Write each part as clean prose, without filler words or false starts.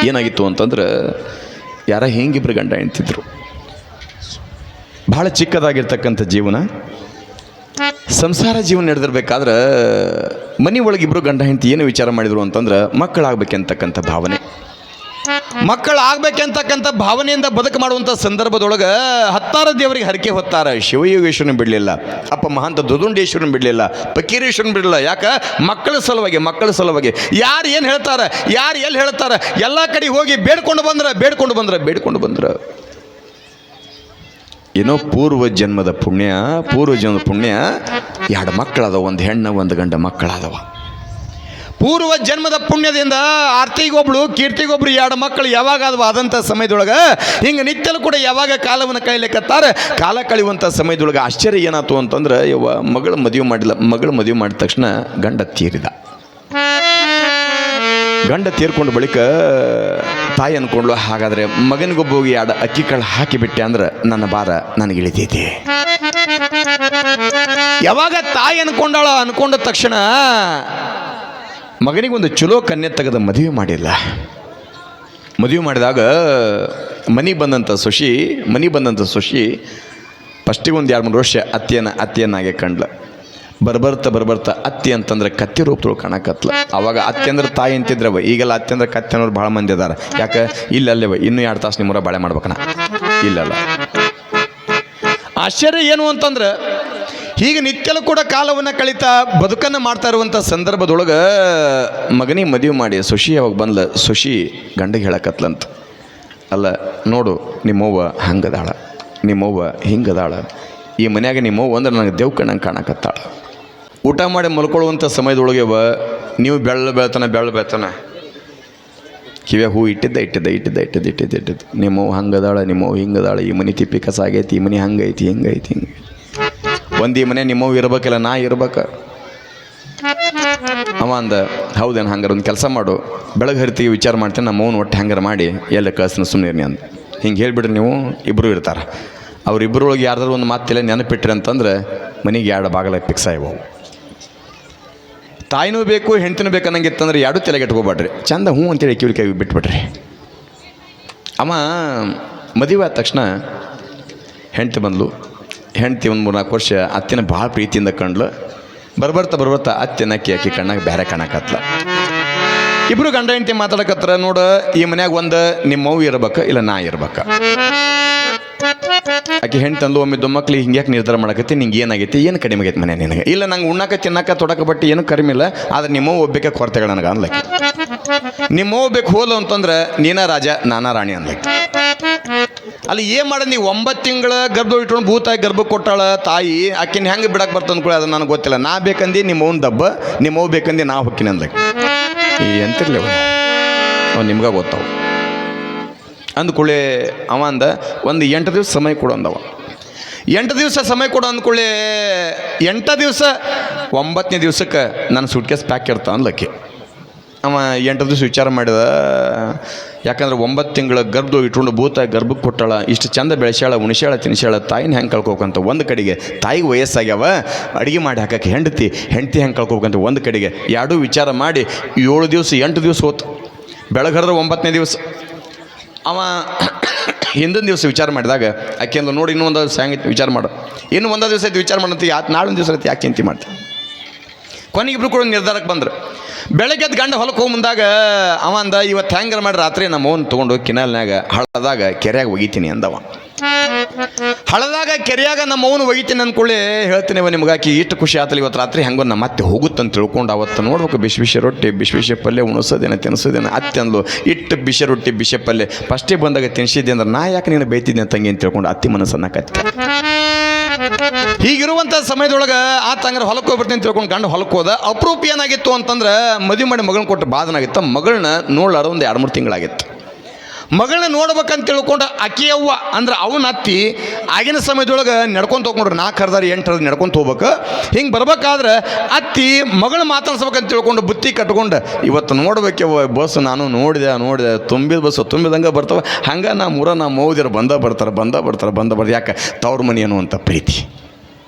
ಏನಾಗಿತ್ತು ಅಂತಂದ್ರೆ ಯಾರ ಹೆಂಗಿಬ್ರು ಗಂಡ ಹೆಂಡ್ತಿದ್ರು, ಭಾಳ ಚಿಕ್ಕದಾಗಿರ್ತಕ್ಕಂಥ ಜೀವನ, ಸಂಸಾರ ಜೀವನ ನಡೆದಿರ್ಬೇಕಾದ್ರೆ ಮನೆ ಒಳಗಿಬ್ರು ಗಂಡ ಹೆಂಡತಿ ಏನು ವಿಚಾರ ಮಾಡಿದ್ರು ಅಂತಂದ್ರೆ ಮಕ್ಕಳಾಗಬೇಕಂತಕ್ಕಂಥ ಭಾವನೆ, ಮಕ್ಕಳಾಗಬೇಕಂತಕ್ಕಂಥ ಭಾವನೆಯಿಂದ ಬದುಕು ಮಾಡುವಂಥ ಸಂದರ್ಭದೊಳಗೆ ಹತ್ತಾರು ದೇವರಿಗೆ ಹರಕೆ ಹೊತ್ತಾರ. ಶಿವಯೋಗೇಶ್ವರನ ಬಿಡಲಿಲ್ಲ, ಅಪ್ಪ ಮಹಾಂತ ದುದುಂಡೇಶ್ವರನ ಬಿಡಲಿಲ್ಲ, ಫಕೀರೇಶ್ವರನ ಬಿಡಲಿಲ್ಲ. ಯಾಕೆ? ಮಕ್ಕಳ ಸಲುವಾಗಿ. ಯಾರು ಏನು ಹೇಳ್ತಾರೆ, ಯಾರು ಎಲ್ಲಿ ಹೇಳ್ತಾರೆ, ಎಲ್ಲ ಕಡೆ ಹೋಗಿ ಬೇಡ್ಕೊಂಡು ಬಂದ್ರೆ ಏನೋ ಪೂರ್ವ ಜನ್ಮದ ಪುಣ್ಯ, ಎರಡು ಮಕ್ಕಳದವ, ಒಂದು ಹೆಣ್ಣು ಒಂದು ಗಂಡ ಮಕ್ಕಳಾದವ. ಪೂರ್ವ ಜನ್ಮದ ಪುಣ್ಯದಿಂದ ಆರ್ತಿಗೊಬ್ಳು ಕೀರ್ತಿಗೊಬ್ರು ಎರಡು ಮಕ್ಕಳು ಯಾವಾಗ ಆದವ ಆದಂಥ ಸಮಯದೊಳಗೆ ಹಿಂಗೆ ನಿತ್ಯಲು ಕೂಡ ಯಾವಾಗ ಕಾಲವನ್ನು ಕಳಿಲಿಕ್ಕತ್ತಾರೆ. ಕಾಲ ಕಳೆಯುವಂಥ ಸಮಯದೊಳಗೆ ಆಶ್ಚರ್ಯ ಏನಾಯ್ತು ಅಂತಂದ್ರೆ, ಮಗಳು ಮದುವೆ ಮಾಡಿದ ತಕ್ಷಣ ಗಂಡ ತೀರಿದ. ಗಂಡ ತೀರ್ಕೊಂಡ ಬಳಿಕ ತಾಯಿ ಅಂದ್ಕೊಂಡ್ಲು, ಹಾಗಾದರೆ ಮಗನಿಗೊಬ್ಬ ಹೋಗಿ ಎರಡು ಅಕ್ಕಿ ಕಾಳು ಹಾಕಿಬಿಟ್ಟೆ ಅಂದ್ರೆ ನನ್ನ ಭಾರ ನನಗೆ ಇಳಿತೈತಿ. ಯಾವಾಗ ತಾಯಿ ಅನ್ಕೊಂಡ ತಕ್ಷಣ ಮಗನಿಗೊಂದು ಚಲೋ ಕನ್ಯೆ ತೆಗೆದ ಮದುವೆ ಮಾಡಿಲ್ಲ. ಮದುವೆ ಮಾಡಿದಾಗ ಮನೆಗೆ ಬಂದಂಥ ಸೊಸಿ ಫಸ್ಟಿಗೆ ಒಂದು 2-3 ವರ್ಷ ಅತ್ತೆಯನ್ನಾಗೆ ಕಂಡ್ಲ. ಬರ್ಬರ್ತಾ ಅತ್ತಿ ಅಂತಂದ್ರೆ ಕತ್ತಿ ರೂಪದೊಳಗೆ ಕಾಣಕತ್ಲ. ಅವಾಗ ಅತ್ತೆ ಅಂದ್ರೆ ತಾಯಿ ಅಂತಿದ್ರವ, ಈಗೆಲ್ಲ ಅತ್ತೆ ಅಂದ್ರೆ ಕತ್ತಿ ಅನ್ನೋರು ಭಾಳ ಮಂದಿ ಅದಾರ. ಯಾಕೆ? ಇಲ್ಲಲ್ಲವ ಇನ್ನೂ 2 ತಾಸು ನಿಮ್ಮೂರ ಬಾಳೆ ಮಾಡ್ಬೇಕನ, ಇಲ್ಲಲ್ಲ. ಆಶ್ಚರ್ಯ ಏನು ಅಂತಂದ್ರೆ, ಹೀಗೆ ನಿತ್ಯಲು ಕೂಡ ಕಾಲವನ್ನು ಕಳೀತಾ ಬದುಕನ್ನು ಮಾಡ್ತಾ ಇರುವಂಥ ಸಂದರ್ಭದೊಳಗೆ ಮಗನಿಗೆ ಮದುವೆ ಮಾಡಿ ಸೊಸಿ ಯಾವಾಗ ಬಂದ್ಲ, ಸೊಸಿ ಗಂಡಿಗೆ ಹೇಳಕತ್ಲಂತ, ಅಲ್ಲ ನೋಡು ನಿಮ್ಮವ್ವ ಹಂಗದಾಳ, ನಿಮ್ಮವ್ವ ಹಿಂಗದಾಳ, ಈ ಮನ್ಯಾಗ ನಿಮ್ಮವ್ವ ಅಂದ್ರೆ ನನಗೆ ದೇವ್ ಕಣ್ಣಂಗೆ ಕಾಣಕತ್ತಾಳ. ಊಟ ಮಾಡಿ ಮಲ್ಕೊಳ್ಳುವಂಥ ಸಮಯದೊಳಗೆ ನೀವು ಬೆಳ್ಳ ಬೆಳ್ತಾನೆ ಕಿವ್ಯಾಗ ಹೂ ಇಟ್ಟಿದ್ದ ನಿಮ್ಮವ್ವ ಹಂಗದಾಳ, ನಿಮ್ಮವ್ವ ಹಿಂಗದಾಳ, ಈ ಮನೆ ತಿಪ್ಪಿ ಕಸ ಆಗೈತಿ, ಈ ಮನೆ ಹಂಗೈತಿ ಹಿಂಗೈತಿ. ಒಂದು ಈ ಮನೆ ನಿಮ್ಮವ್ವ ಇರ್ಬೇಕಲ್ಲ, ನಾ ಇರ್ಬೇಕ. ಅವ ಅಂದ, ಹೌದೇನು, ಹಂಗಾರ ಒಂದು ಕೆಲಸ ಮಾಡು, ಬೆಳಗ್ಗೆ ಹರಿತಿಗೆ ವಿಚಾರ ಮಾಡ್ತೀನಿ, ನಮ್ಮ ಮೌನ ಒಟ್ಟು ಹಂಗಾರ ಮಾಡಿ ಎಲ್ಲ ಕಳ್ಸಿನ ಸುಮ್ಮನೆ ಅಂದ. ಹಿಂಗೆ ಹೇಳಿಬಿಡ್ರಿ, ನೀವು ಇಬ್ಬರು ಇರ್ತಾರೆ, ಅವ್ರಿಬ್ಬರೊಳಗೆ ಯಾರ್ದಾರು ಒಂದು ಮಾತಿಲ್ಲ ನೆನಪಿಟ್ರಿ ಅಂತಂದ್ರೆ ಮನೆಗೆ 2 ಬಾಗಲ ಫಿಕ್ಸ್ ಆಗ್ಯವು. ತಾಯಿನೂ ಬೇಕು ಹೆಂಡ್ತಿನೂ ಬೇಕು ಅನ್ನಂಗಿತ್ತಂದ್ರೆ 2 ತಲೆಗೆ ಇಟ್ಕೋಬೇಡ್ರಿ, ಚಂದ ಹ್ಞೂ ಅಂತೇಳಿ ಕೈ ಬಿಟ್ಬಿಟ್ರಿ. ಅವ ಮದುವೆ ಆದ ತಕ್ಷಣ ಹೆಂಡ್ತಿ ಬಂದ್ಲು. ಹೆಂಡ್ತಿ ಒಂದು 3-4 ವರ್ಷ ಅತ್ತಿನ ಭಾಳ ಪ್ರೀತಿಯಿಂದ ಕಂಡ್ಲು. ಬರ್ಬರ್ತಾ ಅತ್ತಿನ ಆಕಿ ಕಣ್ಣಾಗ ಬೇರೆ ಕಾಣಕತ್ಲ. ಇಬ್ಬರು ಗಂಡ ಹೆಂಡ್ತಿ ಮಾತಾಡಕತ್ರ, ನೋಡು ಈ ಮನ್ಯಾಗ ಒಂದು ನಿಮ್ಮವ್ವ ಇರ್ಬೇಕು, ಇಲ್ಲ ನಾ ಇರ್ಬೇಕ. ಆಕೆ ಹೆಂಡ್ತಿ ಅಂದ್ಲು, ಒಮ್ಮೆ ಮಕ್ಳಿಗೆ ಹಿಂಗ್ಯಾಕೆ ನಿರ್ಧಾರ ಮಾಡಕತ್ತಿ, ನಿಂಗೆ ಏನಾಗೈತಿ, ಏನು ಕಡಿಮೆ ಆಗೈತಿ ಮನೆ ನಿನಗೆ? ಇಲ್ಲ ನಂಗೆ ಉಣ್ಣಾಕ ತಿನ್ನಕ ತೊಡಕ ಬಟ್ಟೆ ಏನೂ ಕಡಿಮೆ ಇಲ್ಲ, ಆದ್ರೆ ನಿಮ್ಮವ್ವ ಒಬ್ಬಕ್ಕೆ ಕೊರತೆಗಳು ನನಗೆ ಅನ್ಲಕ್ಕೆ. ನಿಮ್ಮವ್ವ ಬೇಕು ಹೋಲು ಅಂತಂದ್ರೆ ನೀನ ರಾಜ ನಾನಾ ರಾಣಿ ಅನ್ಲಕ್ಕೆ. ಅಲ್ಲಿ ಏನು ಮಾಡಂದಿ, 9 ತಿಂಗಳ ಗರ್ಭ ಇಟ್ಕೊಂಡು ಭೂತಾಯಿ ಗರ್ಭ ಕೊಟ್ಟಾಳ ತಾಯಿ. ಆಕಿನ ಹೆಂಗೆ ಬಿಡಕ್ಕೆ ಬರ್ತಂದು ಕೂಡ ಅದು ನನಗೆ ಗೊತ್ತಿಲ್ಲ. ನಾ ಬೇಕಂದು ನಿಮ್ಮವ್ನ ದಬ್ಬ, ನಿಮ್ಮವ್ವ ಬೇಕಂದು ನಾ ಹೊಕ್ಕಿನ ಅಂದ್ಲಕ್ಕೆ. ಎಂತಿರ್ಲಿ ಅವ ನಿಮ್ಗೆ ಗೊತ್ತವು ಅಂದ್ಕೊಳ್ಳಿ. ಅವ ಅಂದ, ಒಂದು 8 ದಿವಸ ಸಮಯ ಕೊಡು ಅಂದವ. 8 ದಿವಸ ಸಮಯ ಕೊಡು ಅಂದ್ಕೊಳ್ಳಿ. 8 ದಿವಸ 9ನೇ ದಿವಸಕ್ಕೆ ನನ್ನ ಸೂಟ್ಕೇಸ್ ಪ್ಯಾಕ್ ಇರ್ತಾವ ಅಂದ್ಲಕ್ಕೆ. ಅವ 8 ದಿವಸ ವಿಚಾರ ಮಾಡಿದ. ಯಾಕಂದ್ರೆ 9 ತಿಂಗಳ ಗರ್ಭ ಇಟ್ಕೊಂಡು ಭೂತಾಯಿ ಗರ್ಭಕ್ಕೆ ಕೊಟ್ಟಾಳ, ಇಷ್ಟು ಚಂದ ಬೆಳೆಸ್ಯಾಳ, ಉಣಿಸ್ಯಾಳ, ತಿನ್ಸ್ಯಾಳ, ತಾಯಿನ ಹೆಂಗೆ ಕಳ್ಕೊಬೇಕಂತ ಒಂದು ಕಡೆಗೆ, ತಾಯಿಗೆ ವಯಸ್ಸಾಗ್ಯಾವ, ಅಡುಗೆ ಮಾಡಿ ಹಾಕಕ್ಕೆ ಹೆಂಡತಿ ಹೆಂಗೆ ಕಳ್ಕೊಬೇಕಂತ ಒಂದು ಕಡೆಗೆ, 2 ವಿಚಾರ ಮಾಡಿ 7 ದಿವಸ 8 ದಿವಸ ಹೋತು. ಬೆಳಗರದ 9ನೇ ದಿವಸ ಅವ ಹಿಂದಿನ ದಿವಸ ವಿಚಾರ ಮಾಡಿದಾಗ ಆಕೆ ಅಂದು, ನೋಡಿ ಇನ್ನೂ 1 ದಿವಸ ಹೆಂಗೈತಿ ವಿಚಾರ ಮಾಡು, ಇನ್ನೂ 1 ದಿವಸ ಐತಿ ವಿಚಾರ ಮಾಡಂತ, ನಾಳೆ 1 ದಿವಸ ಐತಿ ಯಾಕೆ ಚಿಂತೆ ಮಾಡ್ತೀನಿ. ಕೊನೆಗೆ ಇಬ್ರು ಕೂಡ ನಿರ್ಧಾರಕ್ಕೆ ಬಂದರು. ಬೆಳಗ್ಗೆ ಎದ್ದು ಗಂಡ ಹೊಲಕ್ಕೆ ಹೋಗಿ ಮುಂದಾಗ ಅವ ಅಂದ, ಇವತ್ತು ಹೆಂಗಾರ ಮಾಡಿ ರಾತ್ರಿ ನಮ್ಮ ಮೌನ್ ತೊಗೊಂಡು ಕಿನಾಲ್ನಾಗ ಹಳ್ಳದಾಗ ಕೆರೆಯಾಗ ಒಗಿತೀನಿ ಅಂದವ. ಹಳದಾಗ ಕೆರೆಯಾಗ ನಮ್ಮ ಮೌನ ಒಗಿತೀನಿ ಅಂದ್ಕೊಳ್ಳಿ. ಹೇಳ್ತೀನಿ ನಿಮ್ಗೆ ಆಕಿ ಇಷ್ಟು ಖುಷಿ ಆತಲ್ಲ, ಇವತ್ತು ರಾತ್ರಿ ಹೆಂಗೋ ನಮ್ಮ ಮತ್ತೆ ಹೋಗುತ್ತಂತ ತಿಳ್ಕೊಂಡು ಅವತ್ತು ನೋಡ್ಬೇಕು ಬಿಸಿ ರೊಟ್ಟಿ ಬಿಸಿ ಪಲ್ಯ ಉಣಿಸೋದೇನೆ ತಿನ್ನಿಸೋದೇನೆ. ಅತ್ತೆ ಅಂದ್ಲು, ಇಟ್ಟು ಬಿಸಿ ರೊಟ್ಟಿ ಬಿಸಿ ಪಲ್ಯ ಫಸ್ಟೇ ಬಂದಾಗ ತಿನ್ಸಿದ್ದೆ ಅಂದ್ರೆ ನಾ ಯಾಕೆ ನೀನು ಬೈತಿದ್ದೆ ತಂಗಿ ಅಂತ ತಿಳ್ಕೊಂಡು ಅತ್ತಿ ಮನಸ್ಸನ್ನ ಕತ್ತ. ಹೀಗಿರುವಂಥ ಸಮಯದೊಳಗೆ ಆ ತಂಗ್ರ ಹೊಲಕ್ಕೆ ಹೋಗ್ಬಿಡ್ತೀನಿ ತಿಳ್ಕೊಂಡು ಗಂಡ ಹೊಲಕ್ಕೆ ಹೋದ. ಅಪರೂಪ ಏನಾಗಿತ್ತು ಅಂತಂದ್ರೆ, ಮದುವೆ ಮಾಡಿ ಮಗಳನ್ನ ಕೊಟ್ಟು ಬಾದನಾಗಿತ್ತು. ಮಗಳನ್ನ ನೋಡ್ಲಾರ ಒಂದು 2-3 ತಿಂಗಳಾಗಿತ್ತು. ಮಗಳನ್ನ ನೋಡ್ಬೇಕಂತ ತಿಳ್ಕೊಂಡು ಅಕ್ಕಿಯವ್ವ ಅಂದ್ರೆ ಅವನ ಅತ್ತಿ ಆಗಿನ ಸಮಯದೊಳಗೆ ನಡ್ಕೊಂತ ಹೋಗ್ಕೊಂಡ್ರು. 4 ಹರ್ದಾರ 8 ಹರ್ದ ನಡ್ಕೊಂತ ಹೋಗ್ಬೇಕು. ಹಿಂಗೆ ಬರ್ಬೇಕಾದ್ರೆ ಅತ್ತಿ ಮಗಳು ಮಾತಾಡ್ಸ್ಬೇಕಂತ ತಿಳ್ಕೊಂಡು ಬುತ್ತಿ ಕಟ್ಕೊಂಡು, ಇವತ್ತು ನೋಡ್ಬೇಕವ್ವ ಬಸ್ ನಾನು ನೋಡಿದೆ ತುಂಬಿದ ಬಸ್ಸು ತುಂಬಿದಂಗೆ ಬರ್ತಾವೆ. ಹಂಗೆ ನಮ್ಮ ಮೌದಿರು ಬಂದ ಬರ್ತಾರೆ. ಯಾಕೆ? ತವ್ರ ಮನೆ ಅನ್ನುವಂಥ ಪ್ರೀತಿ,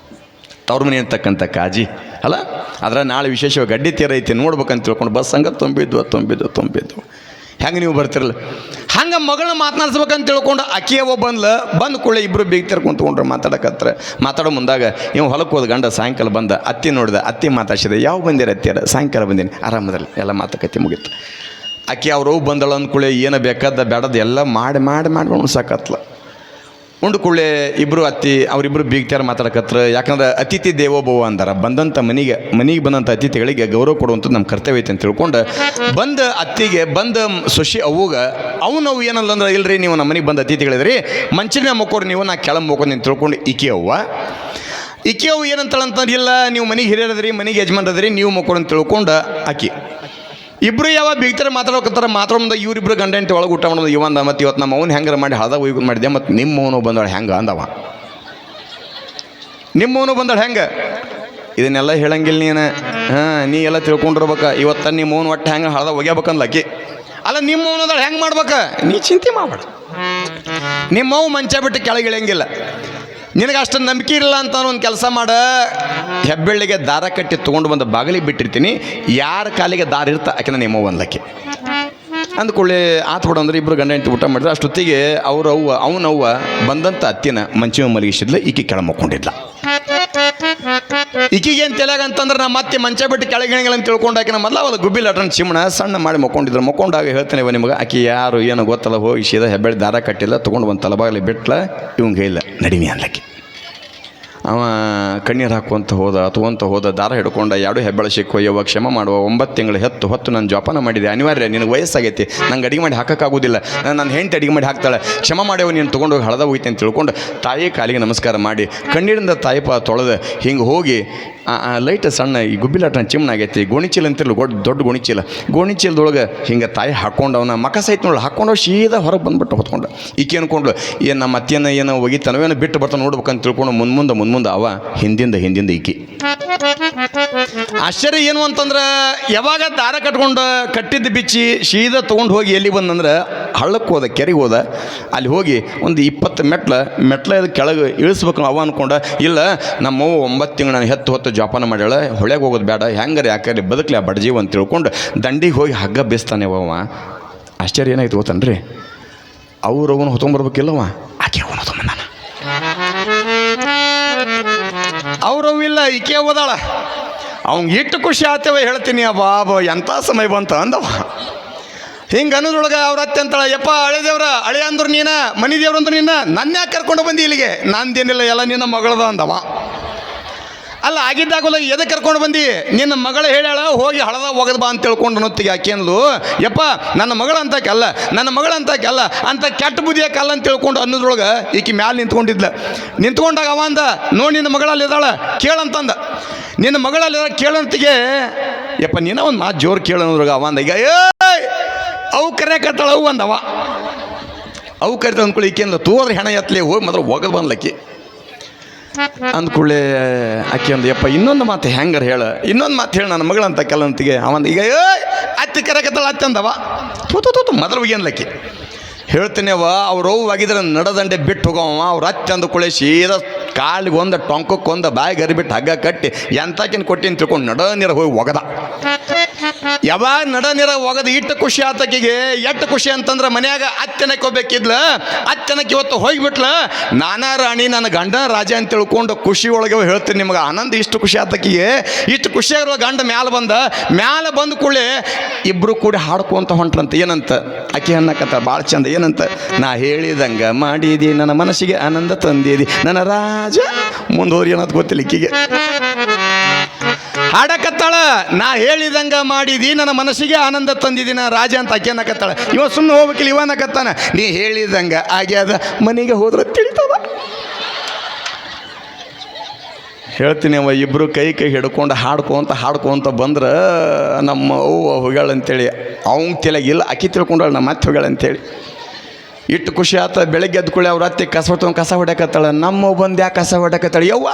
ತವ್ರ ಮನೆ ಅಂತಕ್ಕಂಥ ಕಾಜಿ ಅಲ್ಲ. ಅದರ ನಾಳೆ ವಿಶೇಷವಾಗಿ ಗಡ್ಡಿ ತೀರ ಐತಿ ನೋಡ್ಬೇಕಂತ ತಿಳ್ಕೊಂಡು ಬಸ್ ಹಂಗೆ ತುಂಬಿದ್ವು. ಹೆಂಗೆ ನೀವು ಬರ್ತಿರಲ್ಲ ಹಂಗೆ ಮಗಳನ್ನ ಮಾತನಾಡ್ಸ್ಬೇಕಂತ ತಿಳ್ಕೊಂಡು ಅಕ್ಕಿಯವ ಬಂದು ಕೂಡಲೇ ಇಬ್ಬರು ಬೀಗ್ತಿರ್ ಕುಂತ್ಕೊಂಡ್ರೆ ಮಾತಾಡೋ ಮುಂದಾಗ ಇವ್ ಹೊಲಕ್ಕೆ ಹೋದ ಗಂಡ ಸಾಯಂಕಾಲ ಬಂದ ಅತ್ತಿ ನೋಡಿದ ಅತ್ತಿ ಮಾತಾಡ್ಸಿದೆ ಯಾವ ಬಂದಿರ ಅತ್ತಿಯಾರ ಸಾಯಂಕಾಲ ಬಂದೀನಿ ಆರಾಮದಲ್ಲಿ ಎಲ್ಲ ಮಾತುಕತೆ ಮುಗೀತು ಅಕ್ಕಿ ಅವ್ರು ಬಂದಳ ಅಂದ್ಕೂಳೆ ಏನು ಬೇಕಾದ ಬೇಡದ ಎಲ್ಲ ಮಾಡಿ ಉಣ್ಸಾಕತ್ಲ ಉಂಡು ಕೂಡಲೇ ಇಬ್ಬರು ಅವರಿಬ್ಬರು ಬೀಗ್ತಾರ ಮಾತಾಡಕತ್ರ ಯಾಕಂದ್ರೆ ಅತಿಥಿ ದೇವೋಭವ ಅಂದಾರ ಬಂದಂಥ ಮನೆಗೆ ಬಂದಂಥ ಅತಿಥಿಗಳಿಗೆ ಗೌರವ ಕೊಡುವಂಥದ್ದು ನಮ್ಮ ಕರ್ತವ್ಯ ಐತೆ ಅಂತ ತಿಳ್ಕೊಂಡು ಬಂದ ಅತ್ತಿಗೆ ಬಂದ ಸೊಸಿ ಅವ್ವಗೆ ನಾವು ಏನಲ್ಲ ಅಂದ್ರೆ ಇಲ್ರಿ ನೀವು ನಮ್ಮ ಮನೆಗೆ ಬಂದ ಅತಿಥಿಗಳಿದ್ರಿ ಮಂಚಿನ ಮುಕ್ಕೋರು ನೀವು ನಾ ಕೆಳಗೆ ಮುಕ್ಕೊಂಡು ಅಂತ ತಿಳ್ಕೊಂಡು ಈಕೆ ಅವ್ವ ಏನಂತಂದ್ರೆ ಇಲ್ಲ ನೀವು ಮನೆಗೆ ಹಿರಿಯರದ್ರಿ ಮನೆಗೆ ಯಜಮಾನ್ರದ್ರಿ ನೀವು ಮುಕ್ಕೋರು ಅಂತ ತಿಳ್ಕೊಂಡು ಆಕಿ ಇಬ್ಬರು ಯಾವ ಬೀಗ್ತಾರೆ ಮಾತಾಡೋ ಮುಂದೆ ಇವರಿಬ್ಬರು ಗಂಡ ಹೆಂಡತಿ ಒಳಗೆ ಊಟ ಮಾಡೋದು ಇವಂದ ಮತ್ತು ಇವತ್ತು ನಮ್ಮ ಅವ್ನು ಹೆಂಗಾರ ಮಾಡಿ ಹಳದಾಗ ಒಯ್ದು ಮಾಡಿದೆ ಮತ್ತು ನಿಮ್ಮವನು ಬಂದಳು ಹೆಂಗೆ ಅಂದವ ನಿಮ್ಮವನು ಬಂದಳು ಹೆಂಗೆ ಇದನ್ನೆಲ್ಲ ಹೇಳಂಗಿಲ್ಲ ನೀ ಎಲ್ಲ ತಿಳ್ಕೊಂಡಿರ್ಬೇಕ ಇವತ್ತು ನಿಮ್ಮವನು ಒಟ್ಟು ಹೆಂಗೆ ಹಳದಾಗ ಒಗ್ಯಬೇಕಂದ್ಲ ಆಕಿ ಅಲ್ಲ ನಿಮ್ಮವನದಳು ಹೆಂಗೆ ಮಾಡ್ಬೇಕ ನೀ ಚಿಂತೆ ಮಾಡಬೇಡ ನಿಮ್ಮವು ಮಂಚ ಬಿಟ್ಟು ಕೆಳಗೆ ಇಳಂಗಿಲ್ಲ ನಿನಗೆ ಅಷ್ಟು ನಂಬಿಕೆ ಇರಲ್ಲ ಅಂತ ಒಂದು ಕೆಲಸ ಮಾಡ ಹೆಬ್ಬೆಳ್ಳಿಗೆ ದಾರ ಕಟ್ಟಿ ತೊಗೊಂಡು ಬಂದು ಬಾಗಿಲಿಗೆ ಬಿಟ್ಟಿರ್ತೀನಿ ಯಾರ ಕಾಲಿಗೆ ದಾರ ಇರ್ತಾ ಆಕಿನ ನಿಮ್ಮ ಒಂದಕ್ಕೆ ಅಂದ್ಕೊಳ್ಳಿ ಆತು ಬಿಡು ಅಂದ್ರೆ ಇಬ್ಬರು ಗಂಡ ಹೆಂಡತಿ ಊಟ ಮಾಡಿದ್ರೆ ಅಷ್ಟೊತ್ತಿಗೆ ಅವನವ್ವ ಬಂದಂಥ ಅತ್ತಿನ ಮಂಚಿನ ಮಲಗಿಸಿದ್ಲ ಈಕೆ ಕೆಳ ಮಕ್ಕೊಂಡಿದ್ಲ ಈಕಿಗೆ ಏನು ತಲೆಯಾಗಂತಂದ್ರೆ ನಾ ಮತ್ತೆ ಮಂಚ ಬಿಟ್ಟು ಕೆಳಗಿಣಂಗಿಲ್ಲ ಅಂತ ತಿಳ್ಕೊಂಡು ಆಕಿನ ಮೊದಲ ಅವಳು ಗುಬ್ಬಿ ಲಟ್ರನ್ ಚಿಮ್ಮಣ ಸಣ್ಣ ಮಾಡಿ ಮಕ್ಕೊಂಡಿದ್ರು ಮಕ್ಕೊಂಡಾಗ ಹೇಳ್ತೇನೆ ನಿಮಗೆ ಆಕಿ ಯಾರು ಏನು ಗೊತ್ತಲ್ಲ ಹೋಗಿ ಸೀದಾ ಹೆಬ್ಬೆಳ್ಳಿ ದಾರ ಕಟ್ಟಿಲ್ಲ ತೊಗೊಂಡು ಬಂದು ತಲಬಾಗಲಿ ಬಿಟ್ಲ ಇವಂಗೆ ಇಲ್ಲ ನಡಿಮಿ ಅನ್ಲಕ್ಕಿ ಅವ ಕಣ್ಣೀರು ಹಾಕುವಂತ ಹೋದ ದಾರ ಹಿಡ್ಕೊಂಡ ಎರಡು ಹೆಬ್ಬೆಳ ಸಿಕ್ಕೊಯ್ಯವ ಕ್ಷಮ ಮಾಡುವ 9 ತಿಂಗಳು ಹೊತ್ತು ನಾನು ಜೋಪಾನ ಮಾಡಿದೆ ಅನಿವಾರ್ಯ ನಿನಗೆ ವಯಸ್ಸಾಗೈತಿ ನಂಗೆ ಅಡಿಗೆ ಮಾಡಿ ಹಾಕೋಕ್ಕಾಗೋದಿಲ್ಲ ನನ್ನ ಹೆಂಡತಿ ಅಡಿಗೆ ಮಾಡಿ ಹಾಕ್ತಾಳೆ ಕ್ಷಮ ಮಾಡ್ಯವ ನೀನು ತೊಗೊಂಡೋಗಿ ಹಳದ ಹೋಯ್ತು ಅಂತ ತಿಳ್ಕೊಂಡು ತಾಯಿ ಕಾಲಿಗೆ ನಮಸ್ಕಾರ ಮಾಡಿ ಕಣ್ಣೀರಿಂದ ತಾಯಿಪ ತೊಳೆದು ಹಿಂಗೆ ಹೋಗಿ ಲೈಟ್ ಸಣ್ಣ ಈ ಗುಬ್ಬಿಲಾಟ ಚಿಮ್ಮನಾಗೈತಿ ಗೋಣಿಚೀಲ ಅಂತಿರ್ಲು ದೊಡ್ಡ ಗೋಣಿಚೀಲದೊಳಗೆ ಹಿಂಗೆ ತಾಯಿ ಹಾಕ್ಕೊಂಡು ಅವನ ಮಕ ಸಹಿತ ನೋಡಿ ಹಾಕ್ಕೊಂಡು ಸೀದಾ ಹೊರಗೆ ಬಂದ್ಬಿಟ್ಟು ಹೊತ್ಕೊಂಡು ಈಕೆ ಅನ್ಕೊಂಡ್ಲು ಏನು ನಮ್ಮ ಅತ್ತಿಯನ್ನು ಏನೋ ಒಗಿತಾನವೇನೋ ಬಿಟ್ಟು ಬರ್ತಾನೆ ನೋಡ್ಬೇಕಂತ ತಿಳ್ಕೊಂಡು ಮುಂದೆ ಅವ ಹಿಂದಿಂದ ಈಕಿ ಆಶ್ಚರ್ಯ ಏನು ಅಂತಂದ್ರೆ ಯಾವಾಗ ದಾರ ಕಟ್ಟಿದ್ದು ಬಿಚ್ಚಿ ಸೀದಾ ತೊಗೊಂಡು ಹೋಗಿ ಎಲ್ಲಿ ಬಂದಂದ್ರೆ ಹಳ್ಳಕ್ಕೆ ಹೋದ ಕೆರೆಗೆ ಹೋದ ಅಲ್ಲಿ ಹೋಗಿ ಒಂದು 20 ಮೆಟ್ಲ ಕೆಳಗೆ ಇಳಿಸ್ಬೇಕು ಅವ ಅನ್ಕೊಂಡ ಇಲ್ಲ ನಮ್ಮವ್ವ 9 ತಿಂಗಳು ನಾನು ಹೊತ್ತು ಜೋಪಾನ ಮಾಡ್ಯಾಳ ಹೊಳೆಗೆ ಹೋಗೋದು ಬೇಡ ಹೆಂಗಾರೆ ಯಾಕಂದ್ರೆ ಬದುಕಲಿ ಆ ಬಡಜೀವ ಅಂತ ತಿಳ್ಕೊಂಡು ದಂಡಿಗೆ ಹೋಗಿ ಹಗ್ಗ ಬೇಸ್ತಾನೆ ಅವ ಆಶ್ಚರ್ಯ ಏನಾಯ್ತು ಗೊತ್ತನ್ರಿ ಅವನು ಹೊತ್ಕೊಂಡ್ಬರ್ಬೇಕಿಲ್ಲವ ಆಕೆ ಅವನು ಹೊತ್ಕೊಂಬಂದಾನ ಇಲ್ಲ ಈಕೆ ಓದಾಳ ಅವ್ನಿಗೆ ಇಟ್ಟು ಖುಷಿ ಆತವ ಹೇಳ್ತೀನಿ ಬಾಬಾ ಎಂಥ ಸಮಯ ಬಂತ ಅಂದವ ಹಿಂಗೆ ಅನ್ನೋದ್ರೊಳಗೆ ಅವ್ರ ಅತ್ತೆ ಅಂತಾಳೆ ಯಪ್ಪ ಹಳೆ ಅಂದ್ರು ನೀನ ಮನಿ ದೇವ್ರು ಅಂದ್ರೆ ನೀನ ನನ್ನ ಯಾಕೆ ಕರ್ಕೊಂಡು ಬಂದಿ ಇಲ್ಲಿಗೆ ನಂದೇನಿಲ್ಲ ಎಲ್ಲ ನಿನ್ನ ಮಗಳದ ಅಂದವ ಅಲ್ಲ ಆಗಿದ್ದಾಗಲ್ಲ ಎದಕ್ಕೆ ಕರ್ಕೊಂಡು ಬಂದು ನಿನ್ನ ಮಗಳು ಹೇಳ್ಯಾಳ ಹೋಗಿ ಹಳದ ಹೋಗದ ಬಾ ಅಂತ ತಿಳ್ಕೊಂಡು ಅನ್ನೋತ್ತಿಗೆ ಆಕೆಂದ್ಲು ಯಪ್ಪ ನನ್ನ ಮಗಳಂತಕ್ಕೆ ಅಲ್ಲ ಅಂತ ಕೆಟ್ಟ ಬುದ್ಧಿಯಾಕೆ ಅಲ್ಲ ಅಂತ ತಿಳ್ಕೊಂಡು ಅನ್ನೋದ್ರೊಳಗೆ ಈಕೆ ಮ್ಯಾಲೆ ನಿಂತ್ಕೊಂಡಾಗ ಅವ ಅಂದ ನೋಡಿ ನಿನ್ನ ಮಗಳಲ್ಲಿ ಇದ್ದಾಳ ಕೇಳಂತಂದ ನಿನ್ನ ಮಗಳಲ್ಲಿ ಕೇಳಂತಿಗೆ ಯಪ್ಪ ನೀನ ಒಂದು ಮಾತು ಜೋರು ಕೇಳೋದ್ರಾಗ ಅವ ಅಂದ ಈಗ ಅವು ಕರೆಯಕತ್ತಾಳ ಅವು ಅಂದವ ಅವು ಕರಿತ ಅಂದ್ಕೊಳ್ಳಿ ಈಕೆ ಅಂದ ತೋದ್ರೆ ಹೆಣ ಎತ್ತಲಿ ಹೋಗಿ ಮಾತ್ರ ಹೋಗದ್ ಬಂದ್ಲಕ್ಕಿ ಅಂದ್ಕೊಳ್ಳಿ ಆಕೆ ಅಂದ ಯಪ್ಪ ಇನ್ನೊಂದು ಮಾತು ಹೆಂಗಾರ ಇನ್ನೊಂದು ಮಾತು ಹೇಳ ನನ್ನ ಮಗಳಂತ ಕೆಲವಂತಿಗೆ ಅವಂದ ಈಗ ಅತ್ತಿ ಕರೆಕತ್ತಳ ಅತ್ತೆ ಅಂದವ ಮೊದಲು ಹೋಗ್ಯನ್ಲಕ್ಕಿ ಹೇಳ್ತೀನಿ ಅವ್ರು ಆಗಿದ್ರೆ ನಡದಂಡೆ ಬಿಟ್ಟು ಹೋಗವ ಅವ್ರು ಅತ್ತೆ ಅಂದ್ಕೊಳ್ಳಿ ಸೀದಾ ಕಾಲಿಗೆ ಒಂದು ಟೊಂಕಕ್ಕೊಂದು ಬಾಯಿಗೆ ಅರಿಬಿಟ್ಟು ಹಗ್ಗ ಕಟ್ಟಿ ಎಂತಾಕಿನ ಕೊಟ್ಟಿ ಅಂತ ತಿಳ್ಕೊಂಡು ನಡ ನೀರ ಹೋಗಿ ಒಗದ ಯಾವಾಗ ನಡ ನೀರ ಒಗದ ಇಟ್ಟು ಖುಷಿ ಆತಕಿಗೆ ಎಷ್ಟು ಖುಷಿ ಅಂತಂದ್ರೆ ಮನ್ಯಾಗ ಅತ್ತೆನಕ್ಕೆ ಹೋಗ್ಬೇಕಿದ್ಲ ಅತ್ತೆನಕ್ಕೆ ಇವತ್ತು ಹೋಗಿಬಿಟ್ಲ ನಾನಾ ರಾಣಿ ನನ್ನ ಗಂಡ ರಾಜ ಅಂತ ತಿಳ್ಕೊಂಡು ಖುಷಿ ಒಳಗೆ ಹೇಳ್ತೀನಿ ನಿಮ್ಗೆ ಆನಂದ ಇಷ್ಟು ಖುಷಿ ಆತಕಿಗೆ ಇಷ್ಟು ಖುಷಿಯಾಗಿರೋ ಗಂಡ ಮ್ಯಾಲ ಬಂದ ಕೂಡಲೇ ಇಬ್ಬರು ಕೂಡಿ ಹಾಡ್ಕೊಂತ ಹೊಂಟ್ರಂತ ಏನಂತ ಆಕೆ ಅನ್ನಕತ್ತ ಭಾಳ ಚಂದ ಏನಂತ ನಾ ಹೇಳಿದಂಗ ಮಾಡಿದಿ ನನ್ನ ಮನಸ್ಸಿಗೆ ಆನಂದ ತಂದಿದಿ ನನ್ನ ರಾಜ ಮುಂದೋರಿ ಅನ್ನೋದು ಗೊತ್ತಿಲ್ಲ ಈಕಿಗೆ ಹಾಡಕತ್ತಾಳ ನಾ ಹೇಳಿದಂಗ ಮಾಡಿದಿ ನನ್ನ ಮನಸ್ಸಿಗೆ ಆನಂದ ತಂದಿದ್ದೀನ ರಾಜ ಅಂತ ಆಕೆ ಅನ್ನಕತ್ತಾಳ ಇವ ಸುಮ್ಮನೆ ಹೋಗ್ಬೇಕಿಲ್ಲ ಇವ ಅನ್ನಕತ್ತಾನ ನೀ ಹೇಳಿದಂಗ ಆಗ್ಯಾದ ಮನೆಗೆ ಹೋದ್ರೆ ತಿಳಿತದ ಹೇಳ್ತೀನಿ ಅವ ಇಬ್ಬರು ಕೈ ಹಿಡ್ಕೊಂಡು ಹಾಡ್ಕೊಂತ ಬಂದ್ರೆ ನಮ್ಮ ಅವ್ವ ಹೋಗ್ಯಾಳಂತೇಳಿ ಅವ್ನ ತಲೆಗಿಲ್ಲ ಅಕ್ಕಿ ತಿಳ್ಕೊಂಡಾಳ ನಮ್ಮ ಮತ್ತೆ ಹೋಗ್ಯಾಳಂತೇಳಿ ಇಟ್ಟು ಖುಷಿ ಆತ ಬೆಳಗ್ಗೆ ಎದ್ಕೊಳ್ಳಿ ಅವ್ರ ಅತ್ತೆ ಕಸ ಹೊಡ್ಯಾಕತ್ತಾಳ ನಮ್ಮ ಬಂದು ಯಾಕೆ ಕಸ ಹೊಡ್ಯಾಕತ್ತಾಳ ಯವ್ವ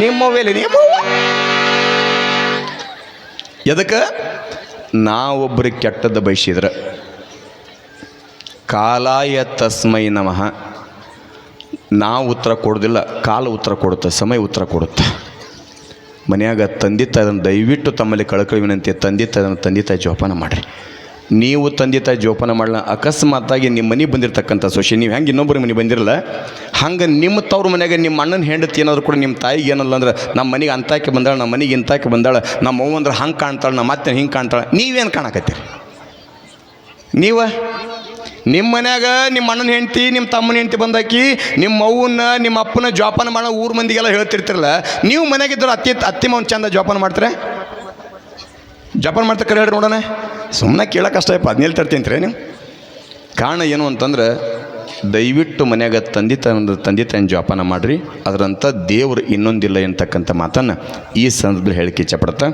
ನಿಮ್ಮವೇಲಿ ನಿಮ್ಮವ್ವ ಎದಕ್ಕೆ ನಾವೊಬ್ಬರಿಗೆ ಕೆಟ್ಟದ್ದು ಬಯಸಿದ್ರೆ ಕಾಲಾಯ ತಸ್ಮೈ ನಮಃ ನಾವು ಉತ್ತರ ಕೊಡೋದಿಲ್ಲ ಕಾಲ ಉತ್ತರ ಕೊಡುತ್ತೆ ಸಮಯ ಉತ್ತರ ಕೊಡುತ್ತೆ ಮನೆಯಾಗ ತಂದೆ ತಾಯಿ ದಯವಿಟ್ಟು ತಮ್ಮಲ್ಲಿ ಕಳಕಳಿ ವಿನಂತಿ ತಂದೆ ತಾಯಿ ಜೋಪಾನ ಮಾಡಿರಿ ನೀವು ತಂದೆ ತಾಯಿ ಜೋಪಾನ ಮಾಡಲ್ಲ. ಅಕಸ್ಮಾತಾಗಿ ನಿಮ್ಮ ಮನೆಗೆ ಬಂದಿರತಕ್ಕಂಥ ಸೊಸೆ ನೀವು ಹೆಂಗೆ ಇನ್ನೊಬ್ಬರ ಮನೆಗೆ ಬಂದಿರಲ್ಲ, ಹಂಗೆ ನಿಮ್ಮ ತವ್ರ ಮನೆಯಾಗ ನಿಮ್ಮ ಅಣ್ಣನ ಹೆಂಡತಿ ಏನಾದ್ರು ಕೂಡ ನಿಮ್ಮ ತಾಯಿಗೆ ಏನಲ್ಲ ಅಂದ್ರೆ ನಮ್ಮ ಮನೆಗೆ ಅಂತಾಕೆ ಬಂದಾಳೆ, ನಮ್ಮ ಮನೆಗೆ ಇಂತಾಕೆ ಬಂದಾಳೆ, ನಮ್ಮ ಅವ್ವ ಅಂದ್ರೆ ಹಂಗೆ ಕಾಣ್ತಾಳೆ, ನಮ್ಮ ಅತ್ತೆ ಹಿಂಗೆ ಕಾಣ್ತಾಳೆ, ನೀವೇನು ಕಾಣಕತ್ತೀರಿ? ನಿಮ್ಮ ಮನ್ಯಾಗ ನಿಮ್ಮ ಅಣ್ಣನ ಹೆಂಡತಿ ನಿಮ್ಮ ತಮ್ಮನ ಹೆಂಡತಿ ಬಂದಾಕಿ ನಿಮ್ಮ ಅವ್ವನ್ನ ನಿಮ್ಮ ಅಪ್ಪನ ಜೋಪಾನ ಮಾಡೋ ಊರು ಮಂದಿಗೆಲ್ಲ ಹೇಳ್ತಿರ್ತಿರಲ್ಲ, ನೀವು ಮನೆಯಾಗಿದ್ದರು ಅತ್ತಿ ಮಾವನ ಚಂದ ಜೋಪಾನ ಮಾಡ್ತಾರೆ? ಜೋಪಾನ ಮಾಡ್ತಾರೆ ಕರೆ ಹೇಳ್ರಿ ನೋಡೋಣ. ಸುಮ್ಮನೆ ಕೇಳೋಕೆ ಅಷ್ಟ 17 ತರ್ತೀನಿ ನೀವು. ಕಾರಣ ಏನು ಅಂತಂದ್ರೆ ದಯವಿಟ್ಟು ಮನ್ಯಾಗ ತಂದೆ ತಾಯಿನ ಜೋಪಾನ ಮಾಡಿರಿ. ಅದರಂಥ ದೇವರು ಇನ್ನೊಂದಿಲ್ಲ ಅಂತಕ್ಕಂಥ ಮಾತನ್ನು ಈ ಸಂದರ್ಭದಲ್ಲಿ ಹೇಳಿಕೆ ಇಚ್ಛಪಡುತ್ತೆ.